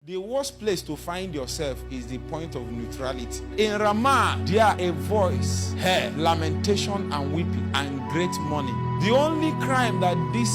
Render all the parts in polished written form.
The worst place to find yourself is the point of neutrality. In Ramah, there a voice, heard, lamentation and weeping, and great mourning. The only crime that this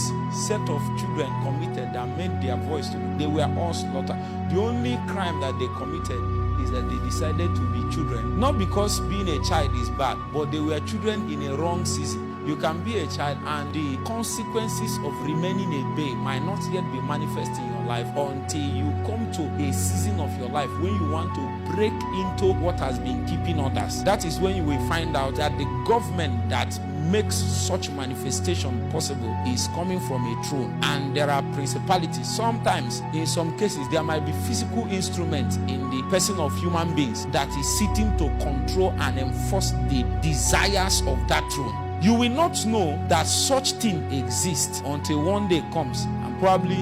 set of children committed that made their voice to be, they were all slaughtered. The only crime that they committed is that they decided to be children. Not because being a child is bad, but they were children in a wrong season. You can be a child and the consequences of remaining a babe might not yet be manifest in your life until you come to a season of your life when you want to break into what has been keeping others. That is when you will find out that the government that makes such manifestation possible is coming from a throne, and there are principalities. Sometimes, in some cases, there might be physical instruments in the person of human beings that is sitting to control and enforce the desires of that throne. You will not know that such thing exists until one day comes and probably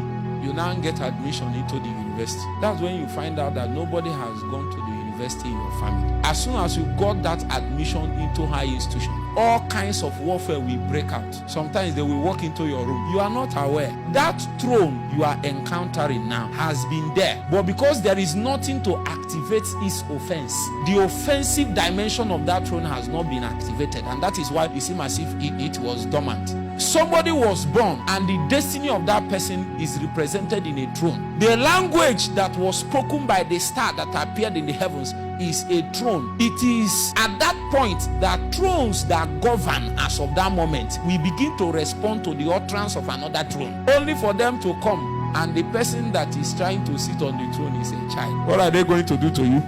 you now get admission into the university. That's when you find out that nobody has gone to the university in your family. As soon as you got that admission into high institution, all kinds of warfare will break out. Sometimes they will walk into your room. You are not aware. That throne you are encountering now has been there. But because there is nothing to activate its offense, the offensive dimension of that throne has not been activated. And that is why it seems as if it was dormant. Somebody was born and the destiny of that person is represented in a throne. The language that was spoken by the star that appeared in the heavens is a throne. It is at that point that thrones that govern as of that moment we begin to respond to the utterance of another throne, only for them to come and the person that is trying to sit on the throne is a child. What are they going to do to you?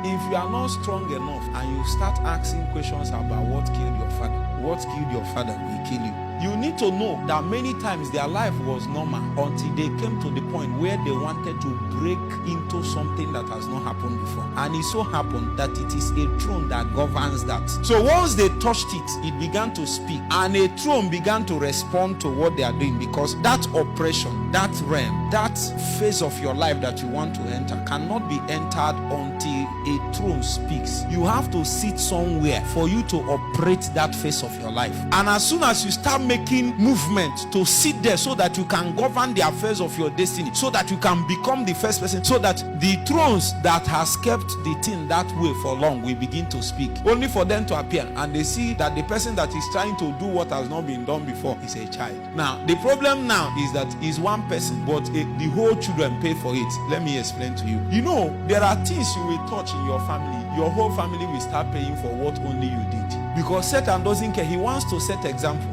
If you are not strong enough and you start asking questions about what killed your father, what killed your father will kill you. You need to know that many times their life was normal until they came to the point where they wanted to break into something that has not happened before. And it so happened that it is a throne that governs that. So once they touched it, it began to speak. And a throne began to respond to what they are doing, because that oppression, that realm, that phase of your life that you want to enter cannot be entered until a throne speaks. You have to sit somewhere for you to operate that phase of your life. And as soon as you start making movement to sit there so that you can govern the affairs of your destiny, so that you can become the first person, so that the thrones that has kept the thing that way for long will begin to speak, only for them to appear and they see that the person that is trying to do what has not been done before is a child. Now the problem now is that is one person, but the whole children pay for it. Let me explain to you. You know, there are things you will touch in your family, your whole family will start paying for what only you did, because Satan doesn't care. He wants to set example.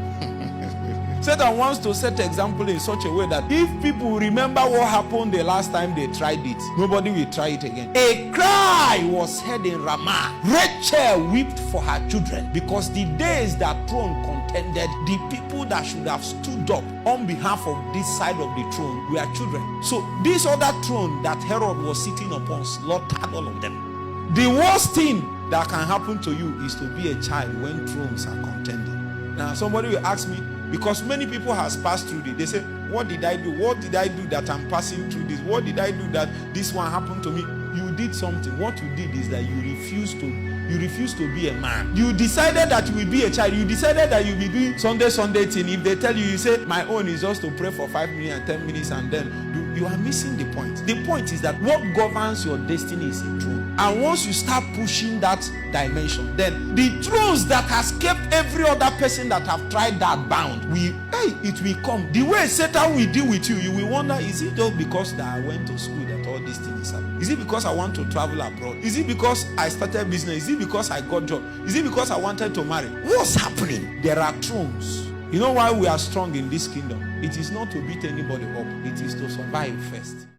Satan wants to set example in such a way that if people remember what happened the last time they tried it, nobody will try it again. A cry was heard in Ramah. Rachel wept for her children, because the days that throne contended, the people that should have stood up on behalf of this side of the throne were children. So this other throne that Herod was sitting upon slaughtered all of them. The worst thing that can happen to you is to be a child when thrones are contending. Now somebody will ask me, because many people has passed through it. They say, what did I do? What did I do that I'm passing through this? What did I do that this one happened to me? You did something. What you did is that you refused to be a man. You decided that you will be a child. You decided that you'll be doing Sunday thing. If they tell you, you say, my own is just to pray for 5 minutes and 10 minutes and then do. You are missing the point. The point is that what governs your destiny is a throne. And once you start pushing that dimension, then the thrones that has kept every other person that have tried that bound, it will come. The way Satan will deal with you, you will wonder, is it just because that I went to school that all these things happen? Is it because I want to travel abroad? Is it because I started business? Is it because I got job? Is it because I wanted to marry? What's happening? There are thrones. You know why we are strong in this kingdom? It is not to beat anybody up. It is to survive first.